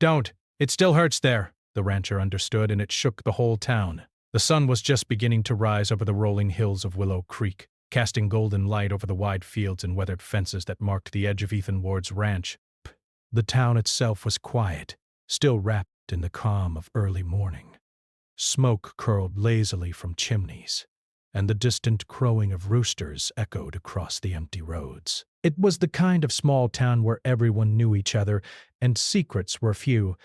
Don't. It still hurts there, the rancher understood, and it shook the whole town. The sun was just beginning to rise over the rolling hills of Willow Creek, casting golden light over the wide fields and weathered fences that marked the edge of Ethan Ward's ranch. The town itself was quiet, still wrapped in the calm of early morning. Smoke curled lazily from chimneys, and the distant crowing of roosters echoed across the empty roads. It was the kind of small town where everyone knew each other, and secrets were few,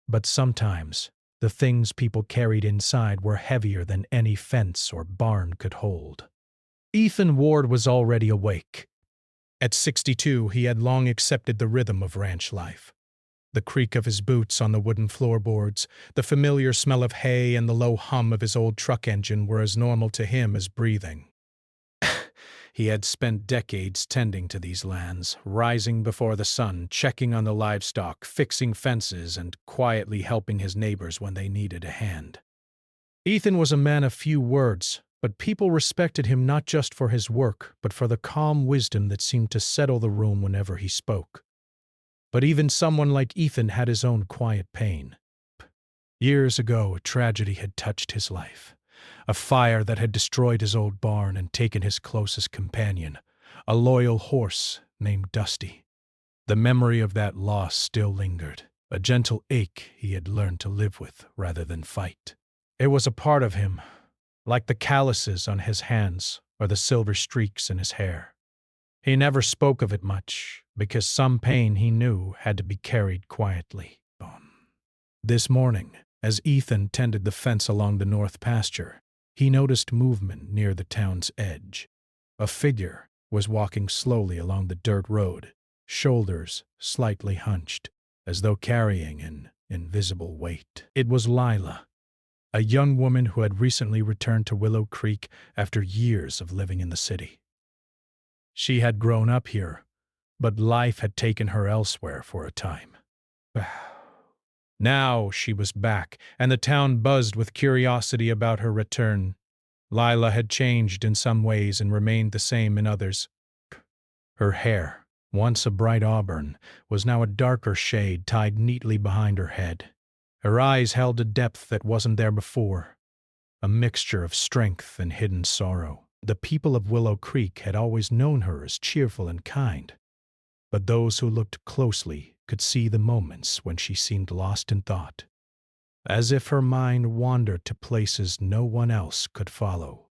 but sometimes the things people carried inside were heavier than any fence or barn could hold. Ethan Ward was already awake. At 62, he had long accepted the rhythm of ranch life. The creak of his boots on the wooden floorboards, the familiar smell of hay, and the low hum of his old truck engine were as normal to him as breathing. He had spent decades tending to these lands, rising before the sun, checking on the livestock, fixing fences, and quietly helping his neighbors when they needed a hand. Ethan was a man of few words, but people respected him not just for his work, but for the calm wisdom that seemed to settle the room whenever he spoke. But even someone like Ethan had his own quiet pain. Years ago, a tragedy had touched his life. A fire that had destroyed his old barn and taken his closest companion, a loyal horse named Dusty. The memory of that loss still lingered, a gentle ache he had learned to live with rather than fight. It was a part of him, like the calluses on his hands or the silver streaks in his hair. He never spoke of it much, because some pain he knew had to be carried quietly. This morning, as Ethan tended the fence along the north pasture, he noticed movement near the town's edge. A figure was walking slowly along the dirt road, shoulders slightly hunched, as though carrying an invisible weight. It was Lila, a young woman who had recently returned to Willow Creek after years of living in the city. She had grown up here, but life had taken her elsewhere for a time. Now she was back, and the town buzzed with curiosity about her return. Lila had changed in some ways and remained the same in others. Her hair, once a bright auburn, was now a darker shade tied neatly behind her head. Her eyes held a depth that wasn't there before, a mixture of strength and hidden sorrow. The people of Willow Creek had always known her as cheerful and kind, but those who looked closely could see the moments when she seemed lost in thought, as if her mind wandered to places no one else could follow.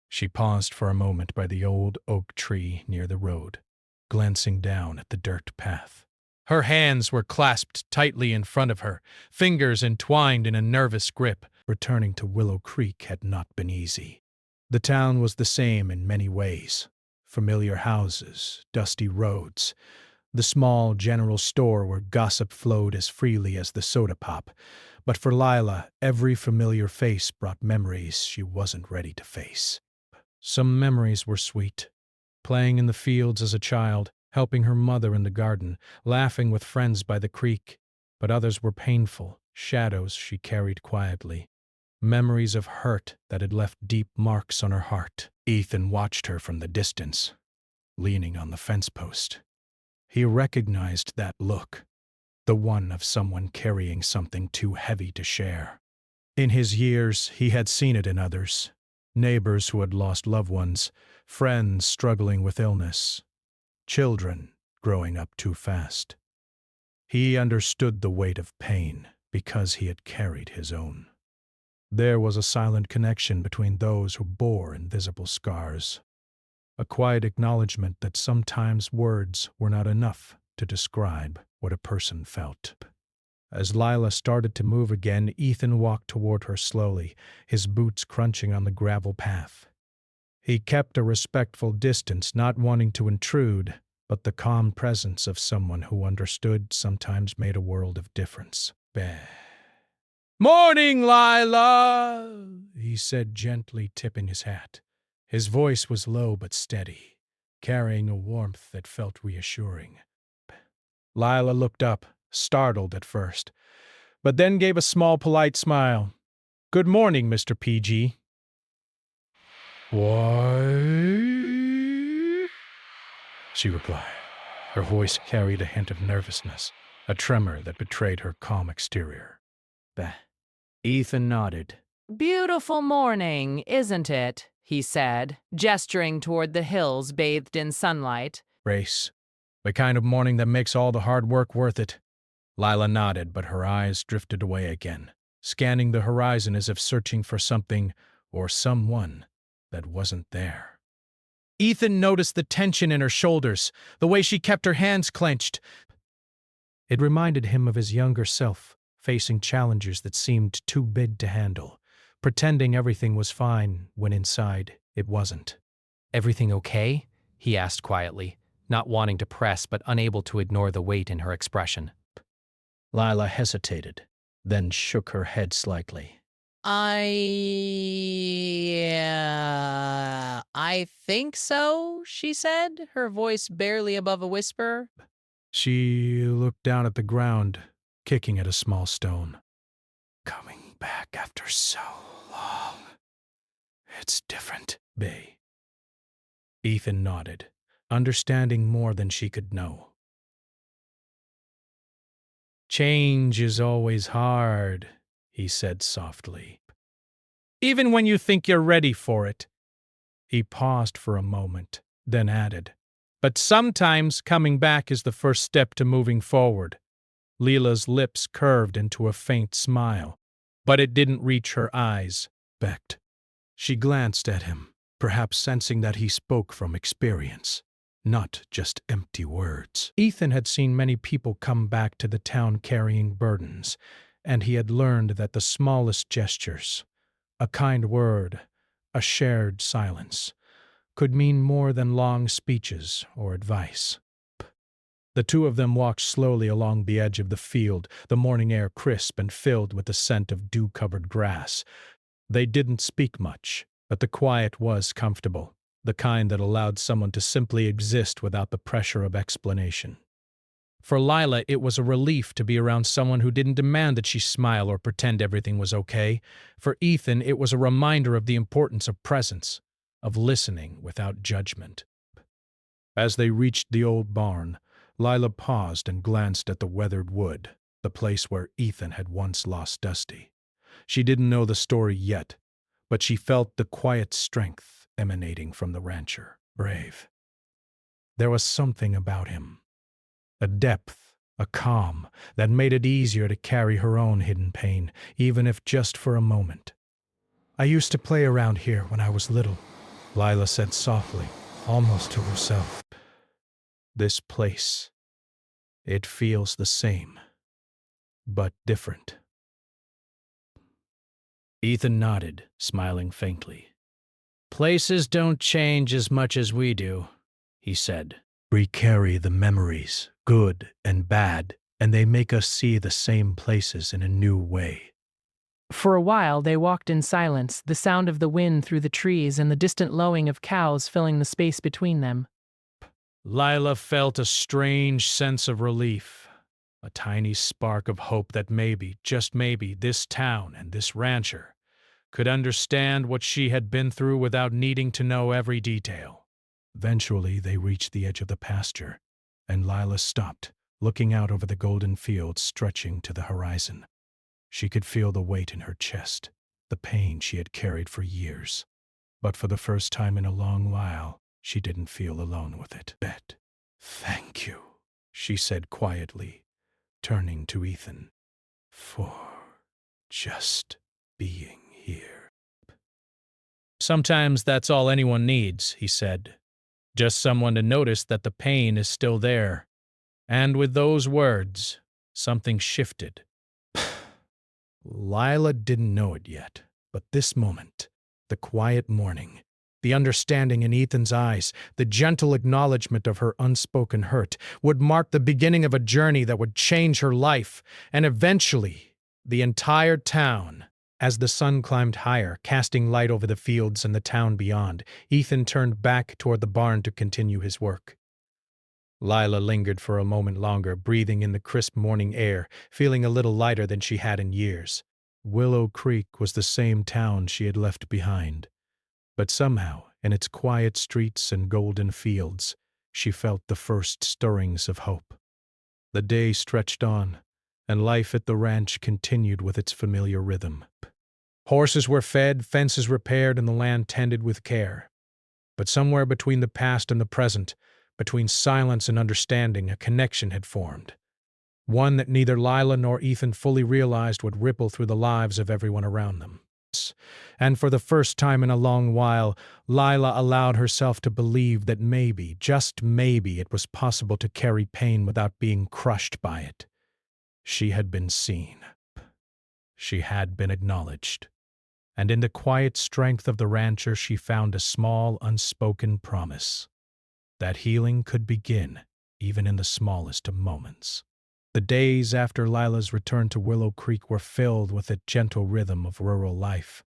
She paused for a moment by the old oak tree near the road, glancing down at the dirt path. Her hands were clasped tightly in front of her, fingers entwined in a nervous grip. Returning to Willow Creek had not been easy. The town was the same in many ways. Familiar houses, dusty roads, the small general store where gossip flowed as freely as the soda pop. But for Lila, every familiar face brought memories she wasn't ready to face. Some memories were sweet. Playing in the fields as a child, helping her mother in the garden, laughing with friends by the creek. But others were painful, shadows she carried quietly. Memories of hurt that had left deep marks on her heart. Ethan watched her from the distance, leaning on the fence post. He recognized that look, the one of someone carrying something too heavy to share. In his years, he had seen it in others, neighbors who had lost loved ones, friends struggling with illness, children growing up too fast. He understood the weight of pain because he had carried his own. There was a silent connection between those who bore invisible scars, a quiet acknowledgement that sometimes words were not enough to describe what a person felt. As Lila started to move again, Ethan walked toward her slowly, his boots crunching on the gravel path. He kept a respectful distance, not wanting to intrude, but the calm presence of someone who understood sometimes made a world of difference. "Morning, Lila," he said, gently tipping his hat. His voice was low but steady, carrying a warmth that felt reassuring. Lila looked up, startled at first, but then gave a small, polite smile. "Good morning, Mr. PG." "Why?" she replied. Her voice carried a hint of nervousness, a tremor that betrayed her calm exterior. Bah. Ethan nodded. Beautiful morning, isn't it? He said, gesturing toward the hills bathed in sunlight. Race. The kind of morning that makes all the hard work worth it. Lila nodded, but her eyes drifted away again, scanning the horizon as if searching for something or someone that wasn't there. Ethan noticed the tension in her shoulders, the way she kept her hands clenched. It reminded him of his younger self, facing challenges that seemed too big to handle, pretending everything was fine when inside it wasn't. Everything okay? He asked quietly, not wanting to press but unable to ignore the weight in her expression. Lila hesitated, then shook her head slightly. I think so, she said, her voice barely above a whisper. She looked down at the ground, kicking at a small stone. Coming back after so long. It's different, Bay. Ethan nodded, understanding more than she could know. Change is always hard, he said softly. Even when you think you're ready for it. He paused for a moment, then added, but sometimes coming back is the first step to moving forward. Lila's lips curved into a faint smile, but it didn't reach her eyes. Becked. She glanced at him, perhaps sensing that he spoke from experience, not just empty words. Ethan had seen many people come back to the town carrying burdens, and he had learned that the smallest gestures, a kind word, a shared silence, could mean more than long speeches or advice. The two of them walked slowly along the edge of the field, the morning air crisp and filled with the scent of dew-covered grass. They didn't speak much, but the quiet was comfortable, the kind that allowed someone to simply exist without the pressure of explanation. For Lila, it was a relief to be around someone who didn't demand that she smile or pretend everything was okay. For Ethan, it was a reminder of the importance of presence, of listening without judgment. As they reached the old barn, Lila paused and glanced at the weathered wood, the place where Ethan had once lost Dusty. She didn't know the story yet, but she felt the quiet strength emanating from the rancher. Brave. There was something about him, a depth, a calm, that made it easier to carry her own hidden pain, even if just for a moment. I used to play around here when I was little, Lila said softly, almost to herself. This place, it feels the same, but different. Ethan nodded, smiling faintly. Places don't change as much as we do, he said. We carry the memories, good and bad, and they make us see the same places in a new way. For a while they walked in silence, the sound of the wind through the trees and the distant lowing of cows filling the space between them. Lila felt a strange sense of relief, a tiny spark of hope that maybe, just maybe, this town and this rancher could understand what she had been through without needing to know every detail. Eventually, they reached the edge of the pasture, and Lila stopped, looking out over the golden fields stretching to the horizon. She could feel the weight in her chest, the pain she had carried for years. But for the first time in a long while, she didn't feel alone with it. Thank you, she said quietly, turning to Ethan, for just being here. Sometimes that's all anyone needs, he said. Just someone to notice that the pain is still there. And with those words, something shifted. Lila didn't know it yet, but this moment, the quiet morning, the understanding in Ethan's eyes, the gentle acknowledgement of her unspoken hurt, would mark the beginning of a journey that would change her life, and eventually, the entire town. As the sun climbed higher, casting light over the fields and the town beyond, Ethan turned back toward the barn to continue his work. Lila lingered for a moment longer, breathing in the crisp morning air, feeling a little lighter than she had in years. Willow Creek was the same town she had left behind. But somehow, in its quiet streets and golden fields, she felt the first stirrings of hope. The day stretched on, and life at the ranch continued with its familiar rhythm. Horses were fed, fences repaired, and the land tended with care. But somewhere between the past and the present, between silence and understanding, a connection had formed. One that neither Lila nor Ethan fully realized would ripple through the lives of everyone around them. And for the first time in a long while, Lila allowed herself to believe that maybe, just maybe, it was possible to carry pain without being crushed by it. She had been seen. She had been acknowledged. And in the quiet strength of the rancher she found a small, unspoken promise that healing could begin even in the smallest of moments. The days after Lila's return to Willow Creek were filled with the gentle rhythm of rural life.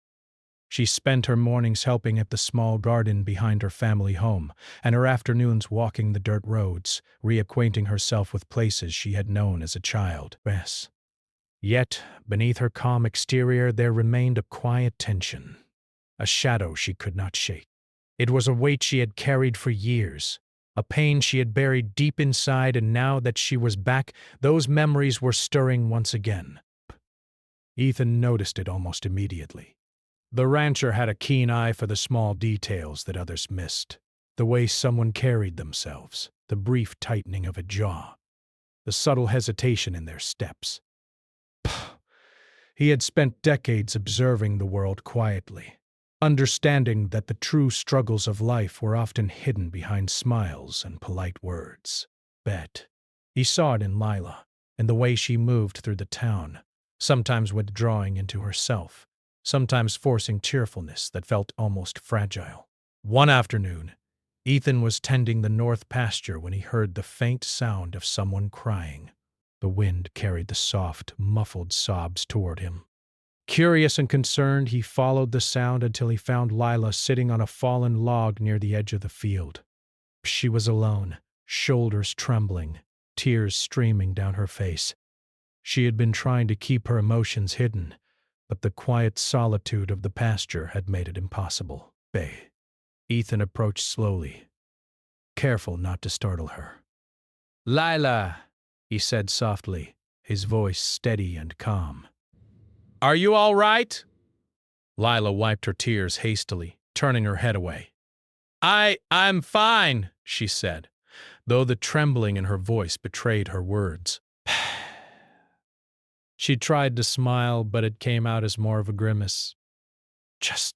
She spent her mornings helping at the small garden behind her family home, and her afternoons walking the dirt roads, reacquainting herself with places she had known as a child. Yes. Yet, beneath her calm exterior there remained a quiet tension, a shadow she could not shake. It was a weight she had carried for years, a pain she had buried deep inside, and now that she was back, those memories were stirring once again. Ethan noticed it almost immediately. The rancher had a keen eye for the small details that others missed. The way someone carried themselves, the brief tightening of a jaw, the subtle hesitation in their steps. He had spent decades observing the world quietly, understanding that the true struggles of life were often hidden behind smiles and polite words. Bet. He saw it in Lila, in the way she moved through the town, sometimes withdrawing into herself, sometimes forcing cheerfulness that felt almost fragile. One afternoon, Ethan was tending the north pasture when he heard the faint sound of someone crying. The wind carried the soft, muffled sobs toward him. Curious and concerned, he followed the sound until he found Lila sitting on a fallen log near the edge of the field. She was alone, shoulders trembling, tears streaming down her face. She had been trying to keep her emotions hidden, but the quiet solitude of the pasture had made it impossible. Bay. Ethan approached slowly, careful not to startle her. "Lila," he said softly, his voice steady and calm. "Are you all right?" Lila wiped her tears hastily, turning her head away. I'm fine," she said, though the trembling in her voice betrayed her words. She tried to smile, but it came out as more of a grimace. "Just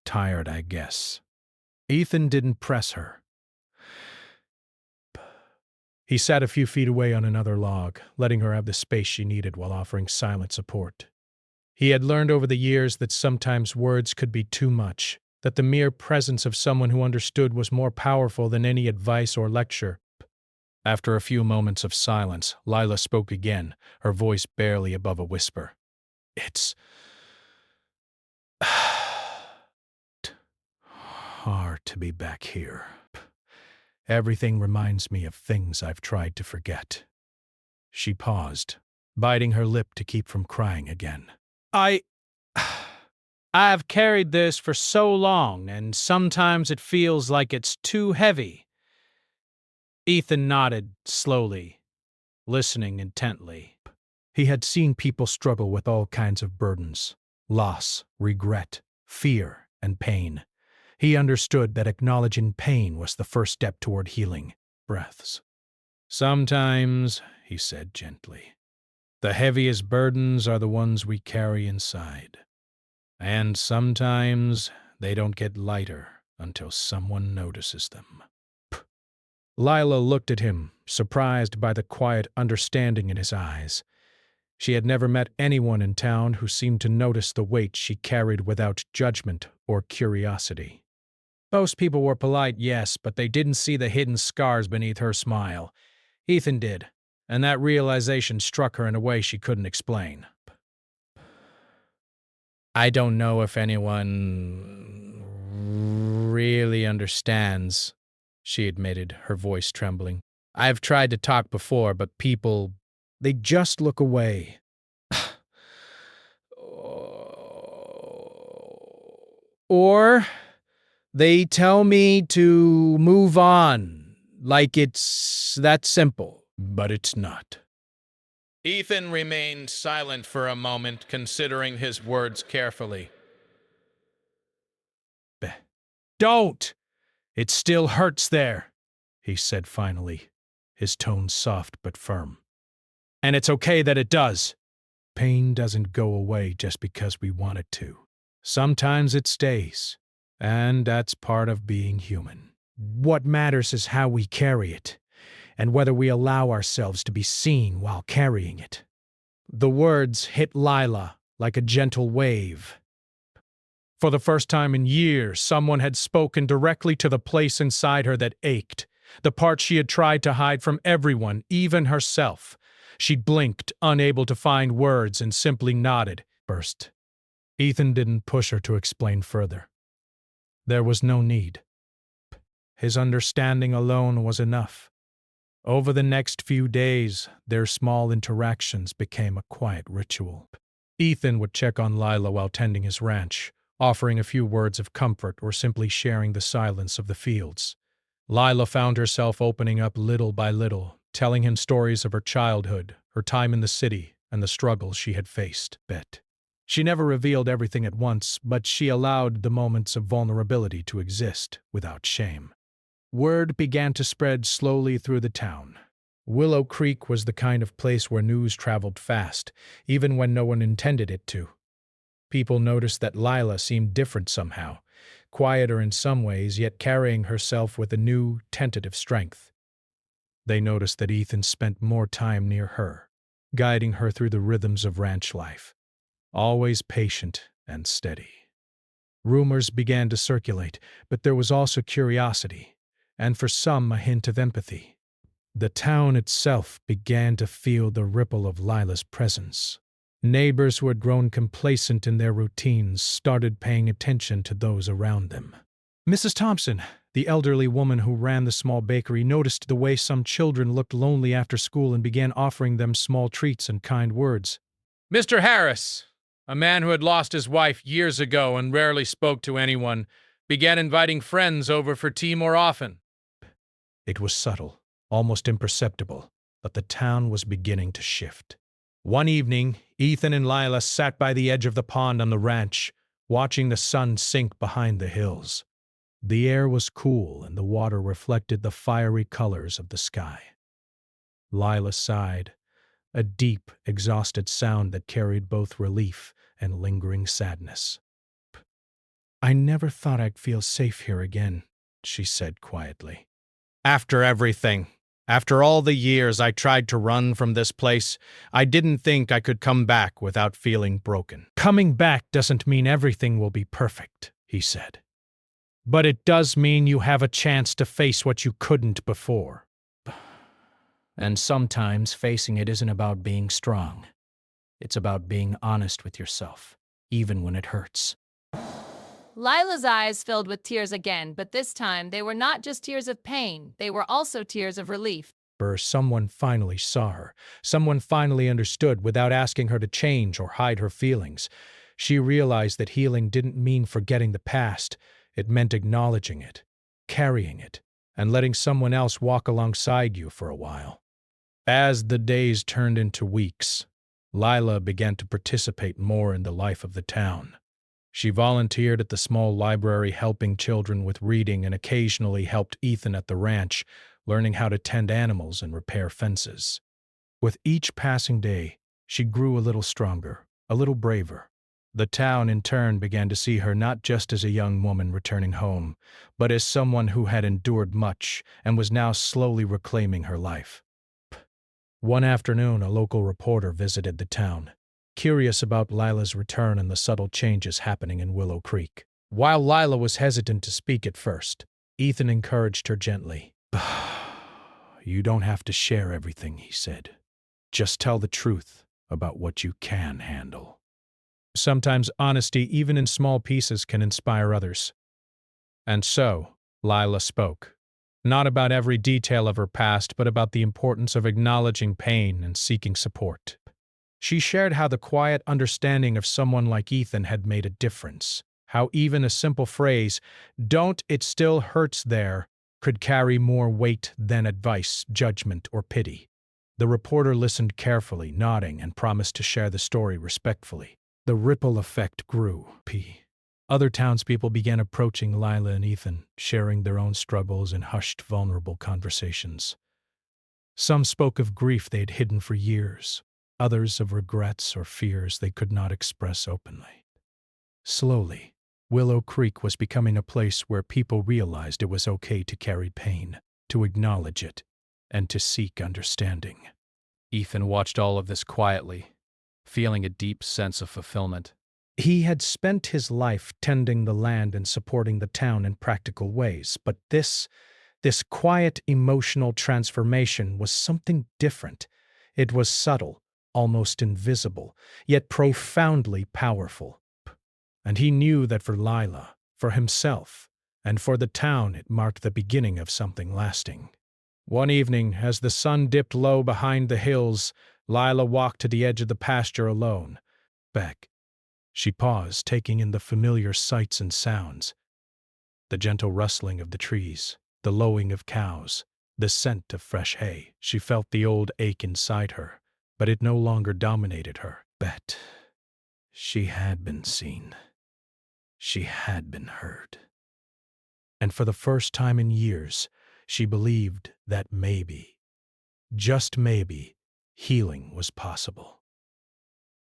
tired, I guess." Ethan didn't press her. He sat a few feet away on another log, letting her have the space she needed while offering silent support. He had learned over the years that sometimes words could be too much, that the mere presence of someone who understood was more powerful than any advice or lecture. After a few moments of silence, Lila spoke again, her voice barely above a whisper. "It's hard to be back here. Everything reminds me of things I've tried to forget." She paused, biting her lip to keep from crying again. I've carried this for so long, and sometimes it feels like it's too heavy." Ethan nodded slowly, listening intently. He had seen people struggle with all kinds of burdens: loss, regret, fear, and pain. He understood that acknowledging pain was the first step toward healing. Breaths. "Sometimes," he said gently, "the heaviest burdens are the ones we carry inside. And sometimes they don't get lighter until someone notices them." Lila looked at him, surprised by the quiet understanding in his eyes. She had never met anyone in town who seemed to notice the weight she carried without judgment or curiosity. Most people were polite, yes, but they didn't see the hidden scars beneath her smile. Ethan did, and that realization struck her in a way she couldn't explain. "I don't know if anyone really understands," she admitted, her voice trembling. "I've tried to talk before, but people, they just look away." "Or they tell me to move on, Like it's that simple. But it's not. Ethan remained silent for a moment, considering his words carefully. Don't! It still hurts there, he said finally, his tone soft but firm. And it's okay that it does. Pain doesn't go away just because we want it to. Sometimes it stays, and that's part of being human. What matters is how we carry it, and whether we allow ourselves to be seen while carrying it. The words hit Lila like a gentle wave. For the first time in years, someone had spoken directly to the place inside her that ached, the part she had tried to hide from everyone, even herself. She blinked, unable to find words, and simply nodded. Burst. Ethan didn't push her to explain further. There was no need. His understanding alone was enough. Over the next few days, their small interactions became a quiet ritual. Ethan would check on Lila while tending his ranch, offering a few words of comfort or simply sharing the silence of the fields. Lila found herself opening up little by little, telling him stories of her childhood, her time in the city, and the struggles she had faced. She never revealed everything at once, but she allowed the moments of vulnerability to exist without shame. Word began to spread slowly through the town. Willow Creek was the kind of place where news traveled fast, even when no one intended it to. People noticed that Lila seemed different somehow, quieter in some ways, yet carrying herself with a new, tentative strength. They noticed that Ethan spent more time near her, guiding her through the rhythms of ranch life, always patient and steady. Rumors began to circulate, but there was also curiosity, and for some a hint of empathy. The town itself began to feel the ripple of Lila's presence. Neighbors who had grown complacent in their routines started paying attention to those around them. Mrs. Thompson, the elderly woman who ran the small bakery, noticed the way some children looked lonely after school and began offering them small treats and kind words. Mr. Harris, a man who had lost his wife years ago and rarely spoke to anyone, began inviting friends over for tea more often. It was subtle, almost imperceptible, but the town was beginning to shift. One evening, Ethan and Lila sat by the edge of the pond on the ranch, watching the sun sink behind the hills. The air was cool and the water reflected the fiery colors of the sky. Lila sighed, a deep, exhausted sound that carried both relief and lingering sadness. I never thought I'd feel safe here again, she said quietly. After everything, after all the years I tried to run from this place, I didn't think I could come back without feeling broken. Coming back doesn't mean everything will be perfect, he said. But it does mean you have a chance to face what you couldn't before. And sometimes facing it isn't about being strong. It's about being honest with yourself, even when it hurts. Lila's eyes filled with tears again, but this time they were not just tears of pain, they were also tears of relief. Someone finally saw her. Someone finally understood without asking her to change or hide her feelings. She realized that healing didn't mean forgetting the past. It meant acknowledging it, carrying it, and letting someone else walk alongside you for a while. As the days turned into weeks, Lila began to participate more in the life of the town. She volunteered at the small library, helping children with reading, and occasionally helped Ethan at the ranch, learning how to tend animals and repair fences. With each passing day, she grew a little stronger, a little braver. The town, in turn, began to see her not just as a young woman returning home, but as someone who had endured much and was now slowly reclaiming her life. One afternoon, a local reporter visited the town, curious about Lila's return and the subtle changes happening in Willow Creek. While Lila was hesitant to speak at first, Ethan encouraged her gently. You don't have to share everything, he said. Just tell the truth about what you can handle. Sometimes honesty, even in small pieces, can inspire others. And so, Lila spoke. Not about every detail of her past, but about the importance of acknowledging pain and seeking support. She shared how the quiet understanding of someone like Ethan had made a difference, how even a simple phrase, "Don't, it still hurts there," could carry more weight than advice, judgment, or pity. The reporter listened carefully, nodding, and promised to share the story respectfully. The ripple effect grew. Other townspeople began approaching Lila and Ethan, sharing their own struggles in hushed, vulnerable conversations. Some spoke of grief they had hidden for years, others of regrets or fears they could not express openly. Slowly, Willow Creek was becoming a place where people realized it was okay to carry pain, to acknowledge it, and to seek understanding. Ethan watched all of this quietly, feeling a deep sense of fulfillment. He had spent his life tending the land and supporting the town in practical ways, but this quiet emotional transformation was something different. It was subtle, almost invisible, yet profoundly powerful. And he knew that for Lila, for himself, and for the town it marked the beginning of something lasting. One evening, as the sun dipped low behind the hills, Lila walked to the edge of the pasture alone. Back. She paused, taking in the familiar sights and sounds. The gentle rustling of the trees, the lowing of cows, the scent of fresh hay. She felt the old ache inside her, but it no longer dominated her. But she had been seen. She had been heard. And for the first time in years, she believed that maybe, just maybe, healing was possible.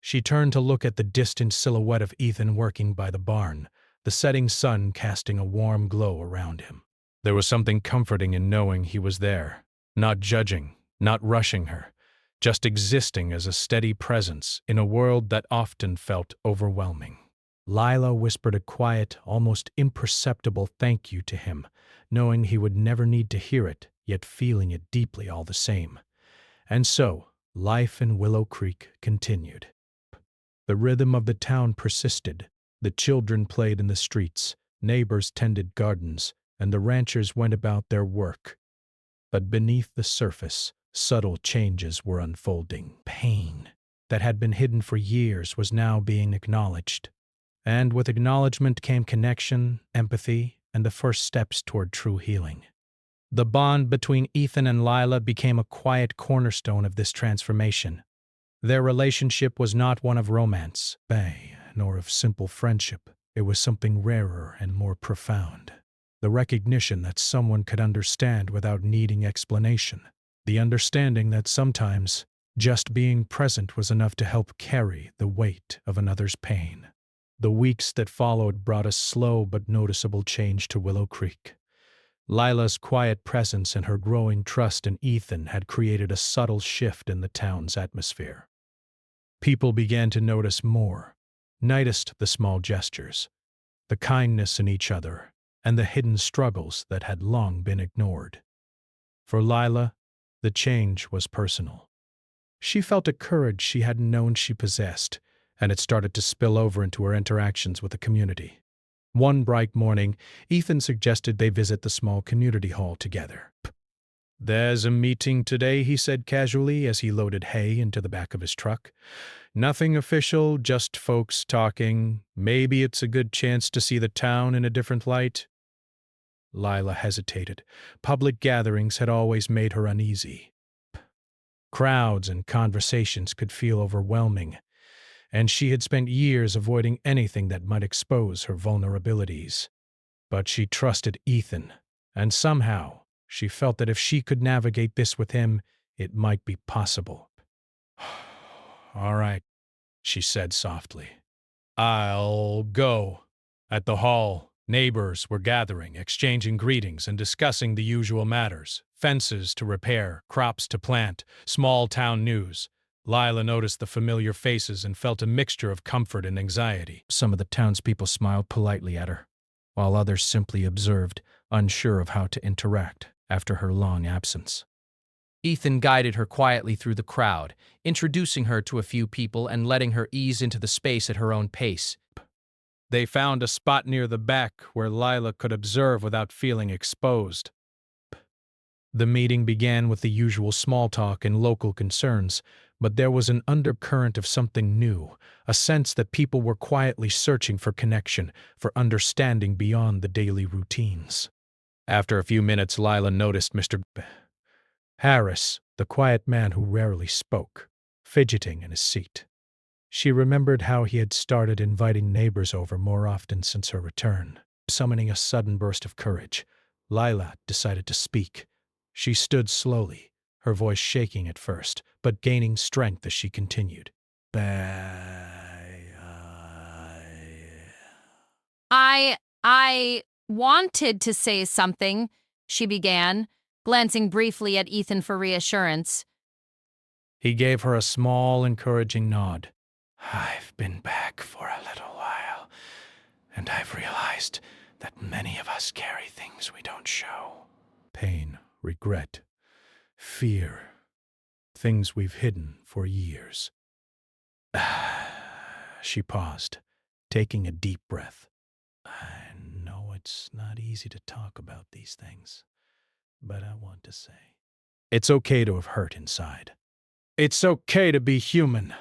She turned to look at the distant silhouette of Ethan working by the barn, the setting sun casting a warm glow around him. There was something comforting in knowing he was there, not judging, not rushing her, just existing as a steady presence in a world that often felt overwhelming. Lila whispered a quiet, almost imperceptible thank you to him, knowing he would never need to hear it, yet feeling it deeply all the same. And so, life in Willow Creek continued. The rhythm of the town persisted. The children played in the streets, neighbors tended gardens, and the ranchers went about their work. But beneath the surface, subtle changes were unfolding. Pain that had been hidden for years was now being acknowledged. And with acknowledgement came connection, empathy, and the first steps toward true healing. The bond between Ethan and Lila became a quiet cornerstone of this transformation. Their relationship was not one of romance, nor of simple friendship. It was something rarer and more profound. The recognition that someone could understand without needing explanation. The understanding that sometimes just being present was enough to help carry the weight of another's pain. The weeks that followed brought a slow but noticeable change to Willow Creek. Lila's quiet presence and her growing trust in Ethan had created a subtle shift in the town's atmosphere. People began to notice more, noticed the small gestures, the kindness in each other, and the hidden struggles that had long been ignored. For Lila, the change was personal. She felt a courage she hadn't known she possessed, and it started to spill over into her interactions with the community. One bright morning, Ethan suggested they visit the small community hall together. "There's a meeting today," he said casually as he loaded hay into the back of his truck. "Nothing official, just folks talking. Maybe it's a good chance to see the town in a different light." Lila hesitated. Public gatherings had always made her uneasy. Crowds and conversations could feel overwhelming, and she had spent years avoiding anything that might expose her vulnerabilities. But she trusted Ethan, and somehow she felt that if she could navigate this with him, it might be possible. "All right," she said softly. "I'll go." At the hall, neighbors were gathering, exchanging greetings and discussing the usual matters: fences to repair, crops to plant, small town news. Lila noticed the familiar faces and felt a mixture of comfort and anxiety. Some of the townspeople smiled politely at her, while others simply observed, unsure of how to interact after her long absence. Ethan guided her quietly through the crowd, introducing her to a few people and letting her ease into the space at her own pace. They found a spot near the back where Lila could observe without feeling exposed. The meeting began with the usual small talk and local concerns, but there was an undercurrent of something new, a sense that people were quietly searching for connection, for understanding beyond the daily routines. After a few minutes, Lila noticed Mr. Harris, the quiet man who rarely spoke, fidgeting in his seat. She remembered how he had started inviting neighbors over more often since her return. Summoning a sudden burst of courage, Lila decided to speak. She stood slowly, her voice shaking at first, but gaining strength as she continued. I wanted to say something, she began, glancing briefly at Ethan for reassurance. He gave her a small, encouraging nod. I've been back for a little while, and I've realized that many of us carry things we don't show. Pain, regret, fear, things we've hidden for years. She paused, taking a deep breath. I know it's not easy to talk about these things, but I want to say, it's okay to have hurt inside. It's okay to be human.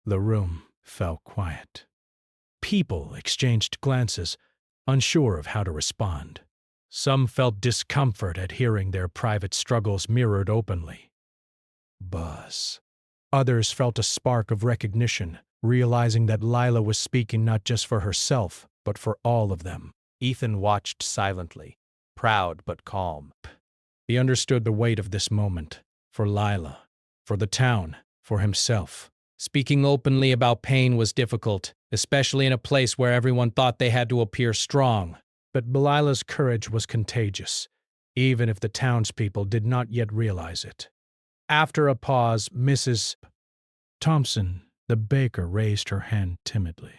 The room fell quiet. People exchanged glances, unsure of how to respond. Some felt discomfort at hearing their private struggles mirrored openly. Buzz. Others felt a spark of recognition, realizing that Lila was speaking not just for herself, but for all of them. Ethan watched silently, proud but calm. He understood the weight of this moment, for Lila, for the town, for himself. Speaking openly about pain was difficult, especially in a place where everyone thought they had to appear strong. But Lila's courage was contagious, even if the townspeople did not yet realize it. After a pause, Mrs. Thompson, the baker, raised her hand timidly.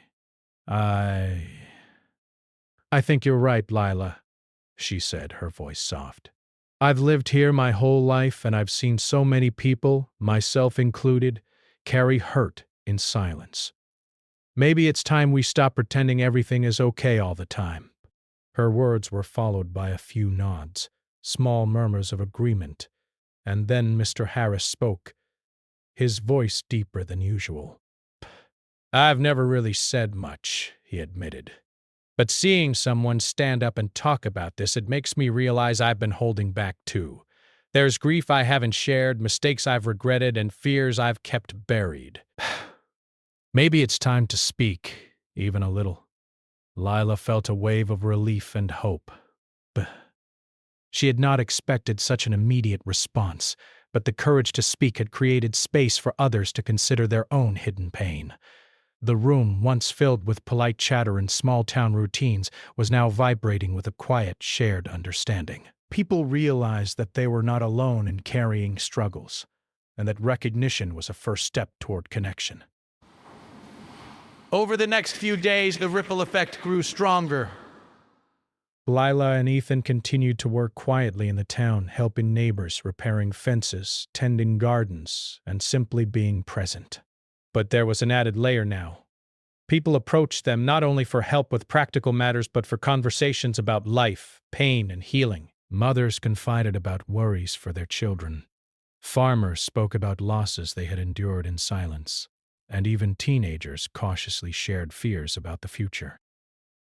I think you're right, Lila, she said, her voice soft. I've lived here my whole life, and I've seen so many people, myself included, carry hurt in silence. Maybe it's time we stop pretending everything is okay all the time. Her words were followed by a few nods, small murmurs of agreement, and then Mr. Harris spoke, his voice deeper than usual. I've never really said much, he admitted. But seeing someone stand up and talk about this, it makes me realize I've been holding back too. There's grief I haven't shared, mistakes I've regretted, and fears I've kept buried. Maybe it's time to speak, even a little. Lila felt a wave of relief and hope. She had not expected such an immediate response, but the courage to speak had created space for others to consider their own hidden pain. The room, once filled with polite chatter and small-town routines, was now vibrating with a quiet, shared understanding. People realized that they were not alone in carrying struggles, and that recognition was a first step toward connection. Over the next few days, the ripple effect grew stronger. Lila and Ethan continued to work quietly in the town, helping neighbors, repairing fences, tending gardens, and simply being present. But there was an added layer now. People approached them not only for help with practical matters, but for conversations about life, pain, and healing. Mothers confided about worries for their children. Farmers spoke about losses they had endured in silence. And even teenagers cautiously shared fears about the future.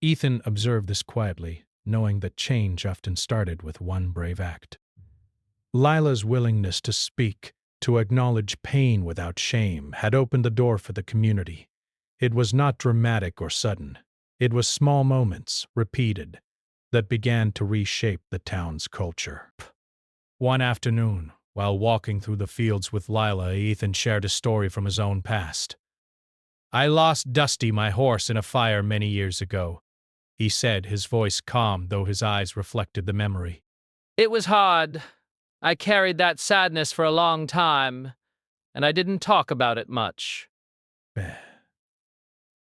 Ethan observed this quietly, knowing that change often started with one brave act. Lila's willingness to speak, to acknowledge pain without shame, had opened the door for the community. It was not dramatic or sudden. It was small moments, repeated, that began to reshape the town's culture. One afternoon, while walking through the fields with Lila, Ethan shared a story from his own past. I lost Dusty, my horse, in a fire many years ago, he said, his voice calm, though his eyes reflected the memory. It was hard. I carried that sadness for a long time, and I didn't talk about it much.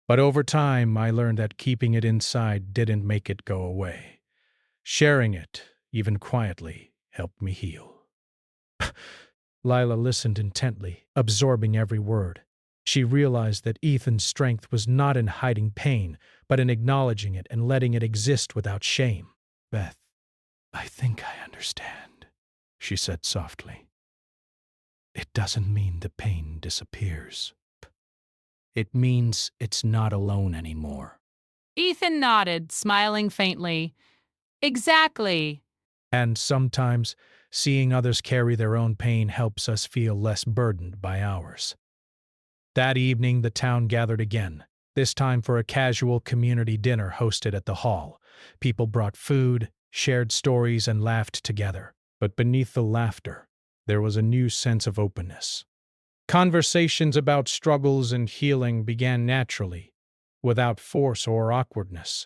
But over time, I learned that keeping it inside didn't make it go away. Sharing it, even quietly, helped me heal. Lila listened intently, absorbing every word. She realized that Ethan's strength was not in hiding pain, but in acknowledging it and letting it exist without shame. Beth, I think I understand, she said softly. It doesn't mean the pain disappears. It means it's not alone anymore. Ethan nodded, smiling faintly. Exactly. And sometimes, seeing others carry their own pain helps us feel less burdened by ours. That evening, the town gathered again, this time for a casual community dinner hosted at the hall. People brought food, shared stories, and laughed together. But beneath the laughter, there was a new sense of openness. Conversations about struggles and healing began naturally, without force or awkwardness.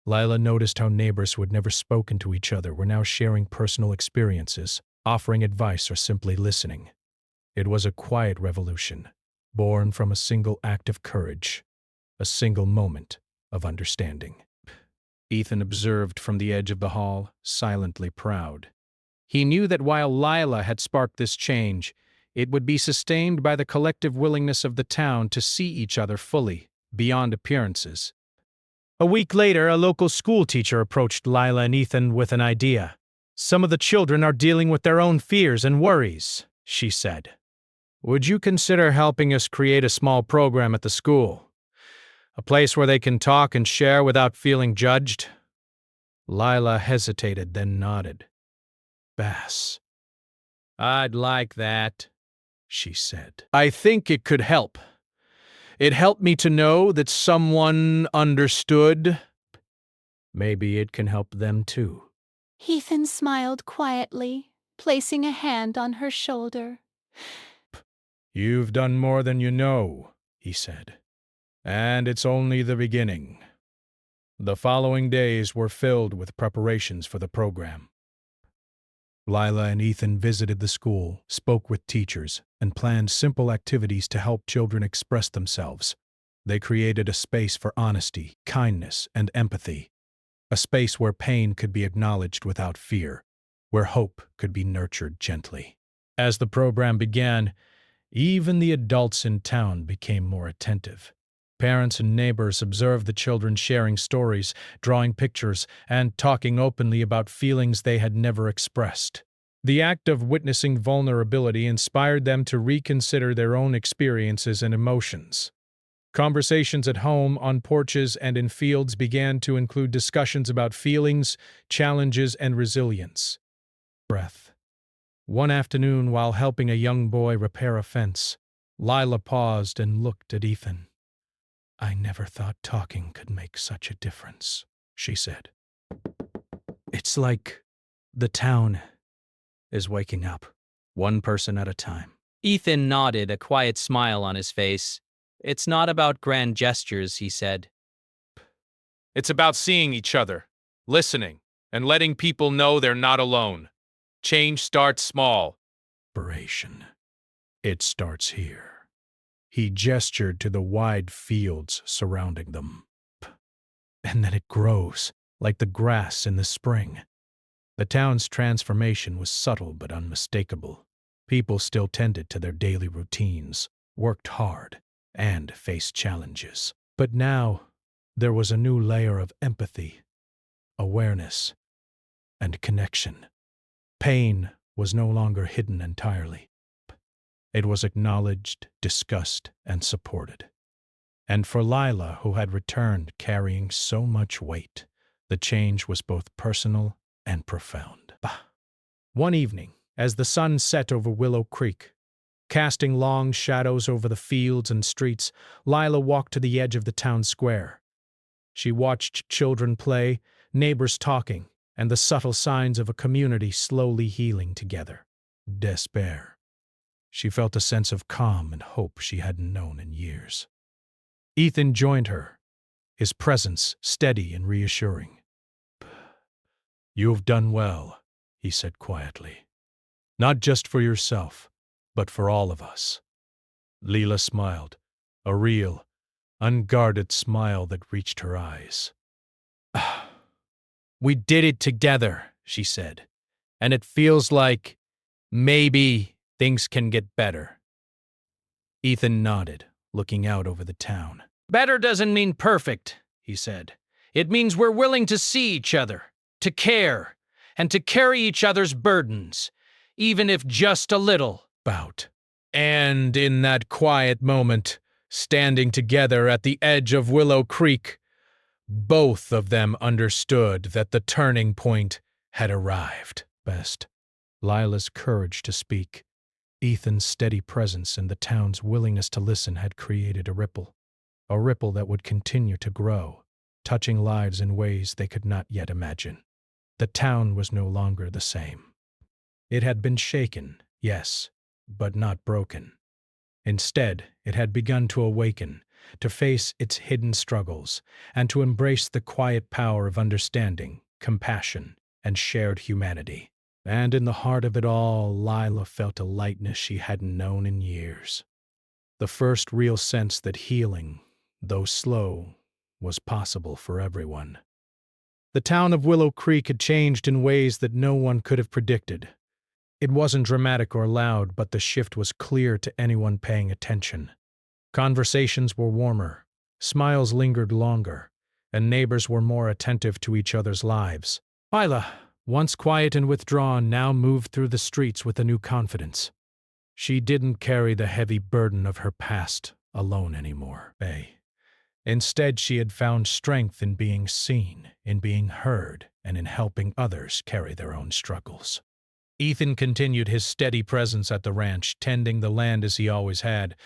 Lila noticed how neighbors who had never spoken to each other were now sharing personal experiences, offering advice, or simply listening. It was a quiet revolution, born from a single act of courage, a single moment of understanding. Ethan observed from the edge of the hall, silently proud. He knew that while Lila had sparked this change, it would be sustained by the collective willingness of the town to see each other fully, beyond appearances. A week later, a local school teacher approached Lila and Ethan with an idea. "Some of the children are dealing with their own fears and worries," she said. "Would you consider helping us create a small program at the school? A place where they can talk and share without feeling judged?" Lila hesitated, then nodded. "Bass. I'd like that," she said. "I think it could help. It helped me to know that someone understood. Maybe it can help them too." Ethan smiled quietly, placing a hand on her shoulder. "You've done more than you know," he said. "And it's only the beginning." The following days were filled with preparations for the program. Lila and Ethan visited the school, spoke with teachers, and planned simple activities to help children express themselves. They created a space for honesty, kindness, and empathy. A space where pain could be acknowledged without fear, where hope could be nurtured gently. As the program began, even the adults in town became more attentive. Parents and neighbors observed the children sharing stories, drawing pictures, and talking openly about feelings they had never expressed. The act of witnessing vulnerability inspired them to reconsider their own experiences and emotions. Conversations at home, on porches, and in fields began to include discussions about feelings, challenges, and resilience. Breath. One afternoon, while helping a young boy repair a fence, Lila paused and looked at Ethan. "I never thought talking could make such a difference," she said. "It's like the town is waking up, one person at a time." Ethan nodded, a quiet smile on his face. "It's not about grand gestures," he said. "It's about seeing each other, listening, and letting people know they're not alone. Change starts small." Inspiration. It starts here. He gestured to the wide fields surrounding them. "And then it grows, like the grass in the spring." The town's transformation was subtle but unmistakable. People still tended to their daily routines, worked hard, and faced challenges. But now, there was a new layer of empathy, awareness, and connection. Pain was no longer hidden entirely. It was acknowledged, discussed, and supported. And for Lila, who had returned carrying so much weight, the change was both personal and profound. One evening, as the sun set over Willow Creek, casting long shadows over the fields and streets, Lila walked to the edge of the town square. She watched children play, neighbors talking, and the subtle signs of a community slowly healing together. Despair. She felt a sense of calm and hope she hadn't known in years. Ethan joined her, his presence steady and reassuring. "You've done well," he said quietly. "Not just for yourself, but for all of us." Lila smiled, a real, unguarded smile that reached her eyes. "We did it together," she said, "and it feels like maybe things can get better." Ethan nodded, looking out over the town. "Better doesn't mean perfect," he said. "It means we're willing to see each other, to care, and to carry each other's burdens, even if just a little." And in that quiet moment, standing together at the edge of Willow Creek, Both of them understood that the turning point had arrived. Best. Lila's courage to speak, Ethan's steady presence, and the town's willingness to listen had created a ripple that would continue to grow, touching lives in ways they could not yet imagine. The town was no longer the same. It had been shaken, yes, but not broken. Instead, it had begun to awaken, to face its hidden struggles, and to embrace the quiet power of understanding, compassion, and shared humanity. And in the heart of it all, Lila felt a lightness she hadn't known in years. The first real sense that healing, though slow, was possible for everyone. The town of Willow Creek had changed in ways that no one could have predicted. It wasn't dramatic or loud, but the shift was clear to anyone paying attention. Conversations were warmer, smiles lingered longer, and neighbors were more attentive to each other's lives. Lila, once quiet and withdrawn, now moved through the streets with a new confidence. She didn't carry the heavy burden of her past alone anymore. Instead, she had found strength in being seen, in being heard, and in helping others carry their own struggles. Ethan continued his steady presence at the ranch, tending the land as he always had,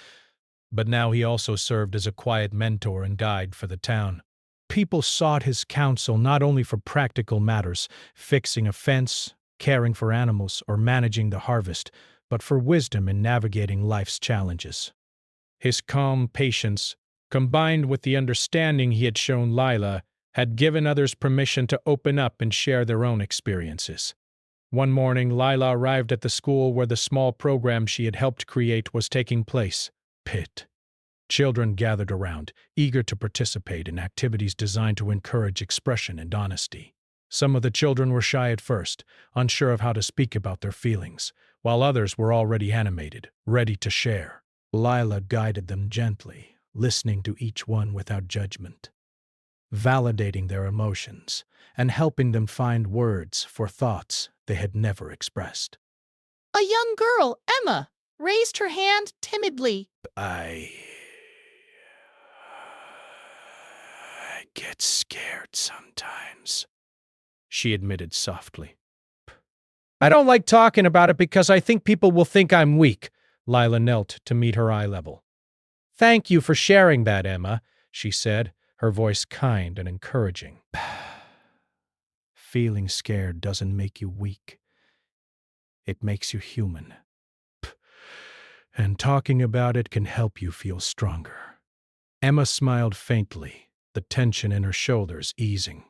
but now he also served as a quiet mentor and guide for the town. People sought his counsel not only for practical matters, fixing a fence, caring for animals, or managing the harvest, but for wisdom in navigating life's challenges. His calm patience, combined with the understanding he had shown Lila, had given others permission to open up and share their own experiences. One morning, Lila arrived at the school where the small program she had helped create was taking place. Pit. Children gathered around, eager to participate in activities designed to encourage expression and honesty. Some of the children were shy at first, unsure of how to speak about their feelings, while others were already animated, ready to share. Lila guided them gently, listening to each one without judgment, validating their emotions, and helping them find words for thoughts they had never expressed. A young girl, Emma, raised her hand timidly. I get scared sometimes, she admitted softly. I don't like talking about it because I think people will think I'm weak. Lila knelt to meet her eye level. Thank you for sharing that, Emma, she said, her voice kind and encouraging. Feeling scared doesn't make you weak. It makes you human. And talking about it can help you feel stronger. Emma smiled faintly, the tension in her shoulders easing.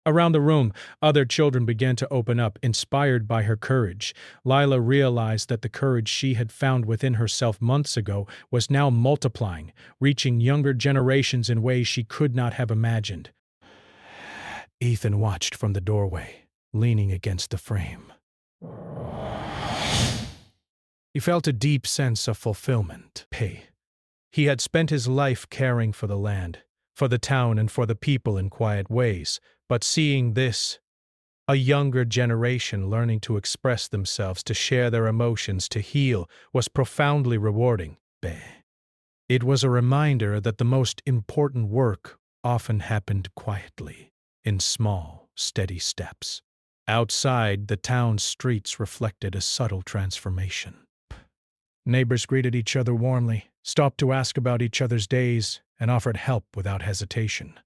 Around the room, other children began to open up, inspired by her courage. Lila realized that the courage she had found within herself months ago was now multiplying, reaching younger generations in ways she could not have imagined. Ethan watched from the doorway, leaning against the frame. He felt a deep sense of fulfillment. He had spent his life caring for the land, for the town, and for the people in quiet ways, but seeing this, a younger generation learning to express themselves, to share their emotions, to heal, was profoundly rewarding. It was a reminder that the most important work often happened quietly, in small, steady steps. Outside, the town's streets reflected a subtle transformation. Neighbors greeted each other warmly, stopped to ask about each other's days, and offered help without hesitation.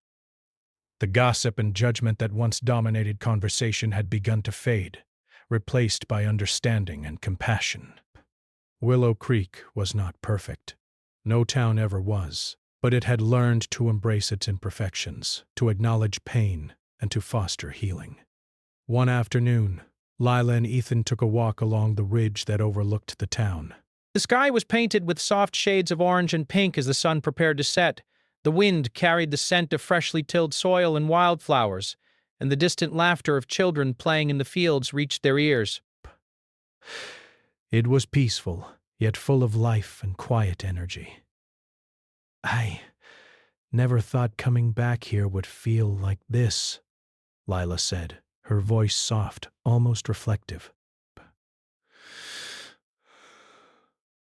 The gossip and judgment that once dominated conversation had begun to fade, replaced by understanding and compassion. Willow Creek was not perfect. No town ever was, but it had learned to embrace its imperfections, to acknowledge pain, and to foster healing. One afternoon, Lila and Ethan took a walk along the ridge that overlooked the town. The sky was painted with soft shades of orange and pink as the sun prepared to set. The wind carried the scent of freshly tilled soil and wildflowers, and the distant laughter of children playing in the fields reached their ears. It was peaceful, yet full of life and quiet energy. I never thought coming back here would feel like this, Lila said, her voice soft, almost reflective.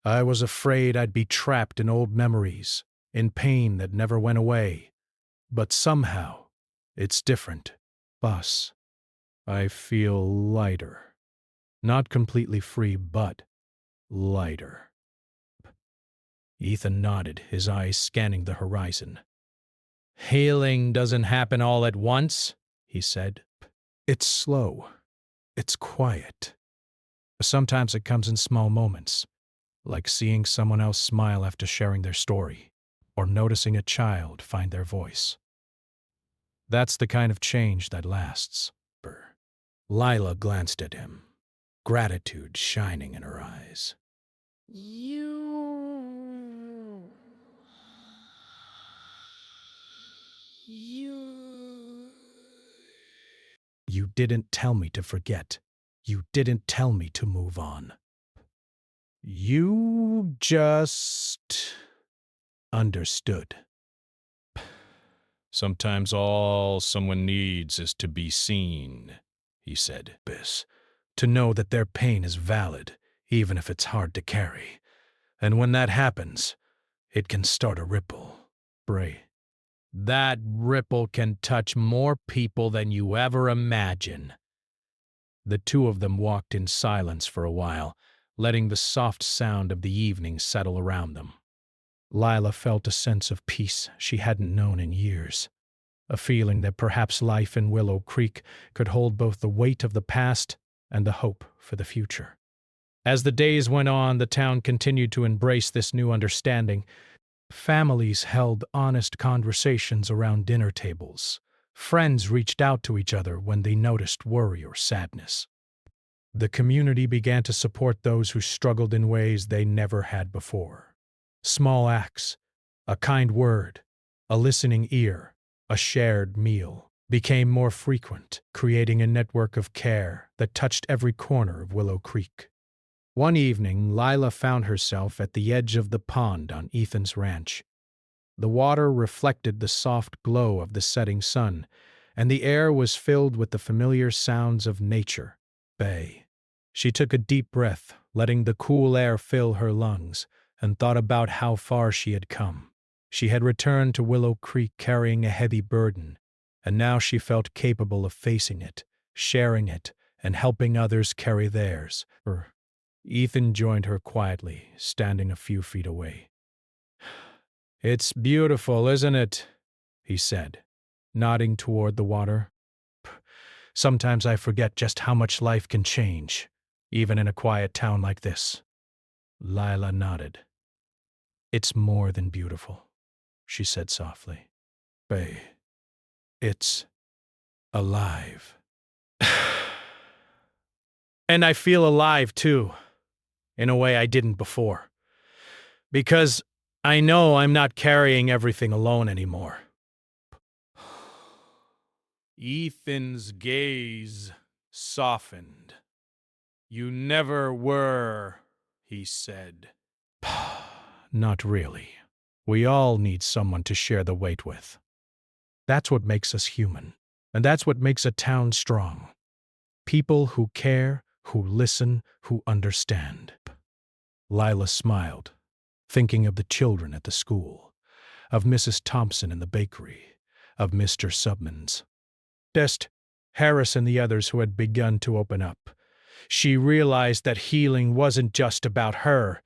I was afraid I'd be trapped in old memories, in pain that never went away. But somehow, it's different. Boss, I feel lighter. Not completely free, but lighter. Ethan nodded, his eyes scanning the horizon. Healing doesn't happen all at once, he said. It's slow. It's quiet. Sometimes it comes in small moments, like seeing someone else smile after sharing their story, or noticing a child find their voice. That's the kind of change that lasts. Lila glanced at him, gratitude shining in her eyes. You You didn't tell me to forget. You didn't tell me to move on. You just understood. Sometimes all someone needs is to be seen, he said. To know that their pain is valid, even if it's hard to carry. And when that happens, it can start a ripple. Bray. That ripple can touch more people than you ever imagine. The two of them walked in silence for a while, letting the soft sound of the evening settle around them. Lila felt a sense of peace she hadn't known in years, a feeling that perhaps life in Willow Creek could hold both the weight of the past and the hope for the future. As the days went on, the town continued to embrace this new understanding. Families held honest conversations around dinner tables. Friends reached out to each other when they noticed worry or sadness. The community began to support those who struggled in ways they never had before. Small acts, a kind word, a listening ear, a shared meal became more frequent, creating a network of care that touched every corner of Willow Creek. One evening, Lila found herself at the edge of the pond on Ethan's ranch. The water reflected the soft glow of the setting sun, and the air was filled with the familiar sounds of nature. Bay. She took a deep breath, letting the cool air fill her lungs, and thought about how far she had come. She had returned to Willow Creek carrying a heavy burden, and now she felt capable of facing it, sharing it, and helping others carry theirs. Ethan joined her quietly, standing a few feet away. It's beautiful, isn't it? He said, nodding toward the water. Sometimes I forget just how much life can change, even in a quiet town like this. Lila nodded. It's more than beautiful, she said softly. Bay, it's alive. And I feel alive, too, in a way I didn't before. Because I know I'm not carrying everything alone anymore. Ethan's gaze softened. You never were, he said. Not really. We all need someone to share the weight with. That's what makes us human, and that's what makes a town strong. People who care, who listen, who understand. Lila smiled, thinking of the children at the school, of Mrs. Thompson in the bakery, of Mr. Subman's. Just Harris and the others who had begun to open up. She realized that healing wasn't just about her.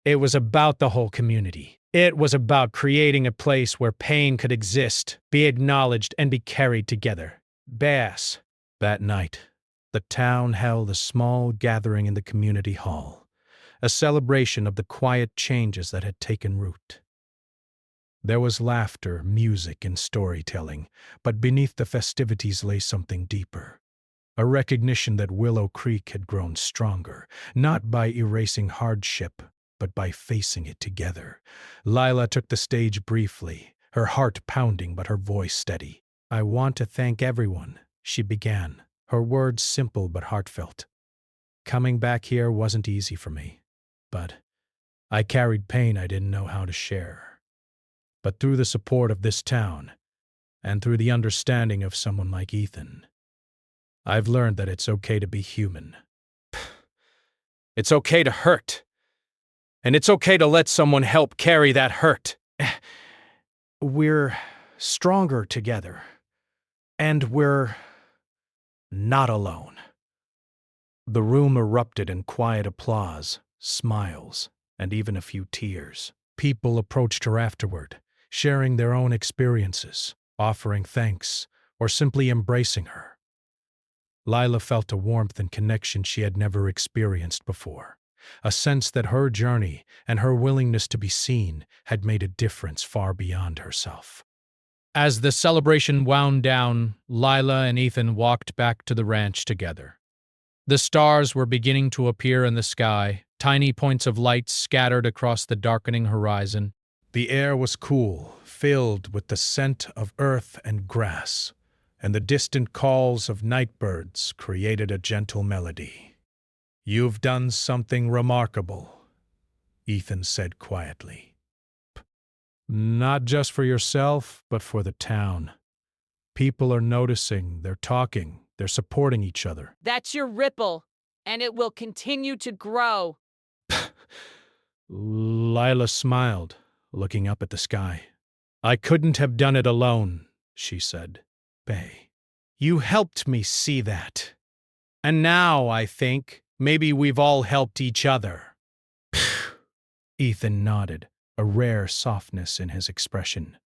It was about the whole community. It was about creating a place where pain could exist, be acknowledged, and be carried together. Bass. That night, the town held a small gathering in the community hall, a celebration of the quiet changes that had taken root. There was laughter, music, and storytelling, but beneath the festivities lay something deeper. A recognition that Willow Creek had grown stronger, not by erasing hardship, but by facing it together. Lila took the stage briefly, her heart pounding but her voice steady. I want to thank everyone, she began, her words simple but heartfelt. Coming back here wasn't easy for me, but I carried pain I didn't know how to share. But through the support of this town, and through the understanding of someone like Ethan, I've learned that it's okay to be human. It's okay to hurt. And it's okay to let someone help carry that hurt. We're stronger together. And we're not alone. The room erupted in quiet applause, smiles, and even a few tears. People approached her afterward, sharing their own experiences, offering thanks, or simply embracing her. Lila felt a warmth and connection she had never experienced before, a sense that her journey and her willingness to be seen had made a difference far beyond herself. As the celebration wound down, Lila and Ethan walked back to the ranch together. The stars were beginning to appear in the sky, tiny points of light scattered across the darkening horizon. The air was cool, filled with the scent of earth and grass, and the distant calls of night birds created a gentle melody. "You've done something remarkable," Ethan said quietly. "Not just for yourself, but for the town. People are noticing, they're talking, they're supporting each other." That's your ripple, and it will continue to grow. Lila smiled, looking up at the sky. "I couldn't have done it alone," she said. "Bay, you helped me see that. And now, I think, maybe we've all helped each other." Ethan nodded, a rare softness in his expression.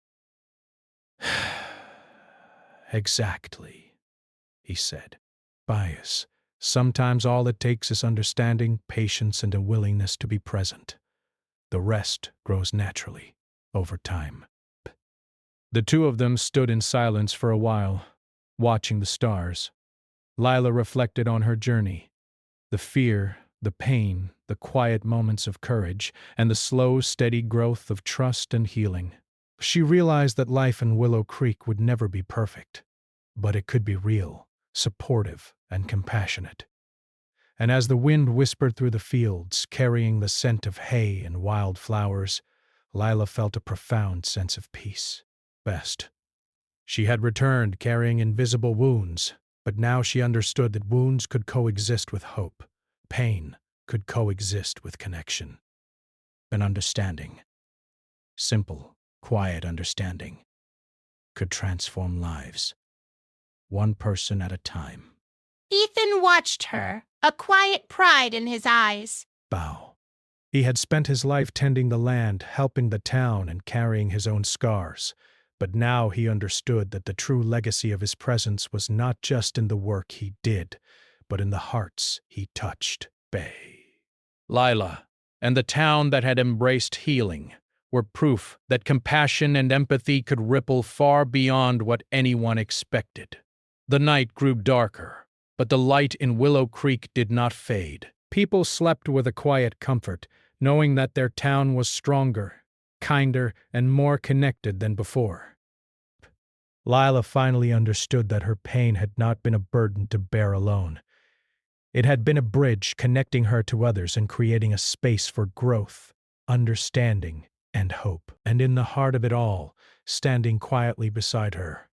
"Exactly," he said. "Bias. Sometimes all it takes is understanding, patience, and a willingness to be present. The rest grows naturally, over time." The two of them stood in silence for a while, watching the stars. Lila reflected on her journey. The fear, the pain, the quiet moments of courage, and the slow, steady growth of trust and healing. She realized that life in Willow Creek would never be perfect, but it could be real, supportive, and compassionate. And as the wind whispered through the fields, carrying the scent of hay and wild flowers, Lila felt a profound sense of peace. Best. She had returned carrying invisible wounds, but now she understood that wounds could coexist with hope. Pain could coexist with connection. And understanding, simple, quiet understanding, could transform lives, one person at a time. Ethan watched her, a quiet pride in his eyes. Bow. He had spent his life tending the land, helping the town, and carrying his own scars. But now he understood that the true legacy of his presence was not just in the work he did, but in the hearts he touched. Bay. Lila, and the town that had embraced healing, were proof that compassion and empathy could ripple far beyond what anyone expected. The night grew darker, but the light in Willow Creek did not fade. People slept with a quiet comfort, knowing that their town was stronger, kinder, and more connected than before. Lila finally understood that her pain had not been a burden to bear alone. It had been a bridge connecting her to others and creating a space for growth, understanding, and hope. And in the heart of it all, standing quietly beside her,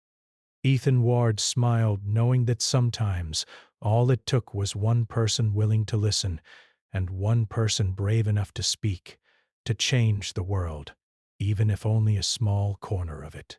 Ethan Ward smiled, knowing that sometimes all it took was one person willing to listen and one person brave enough to speak, to change the world, even if only a small corner of it.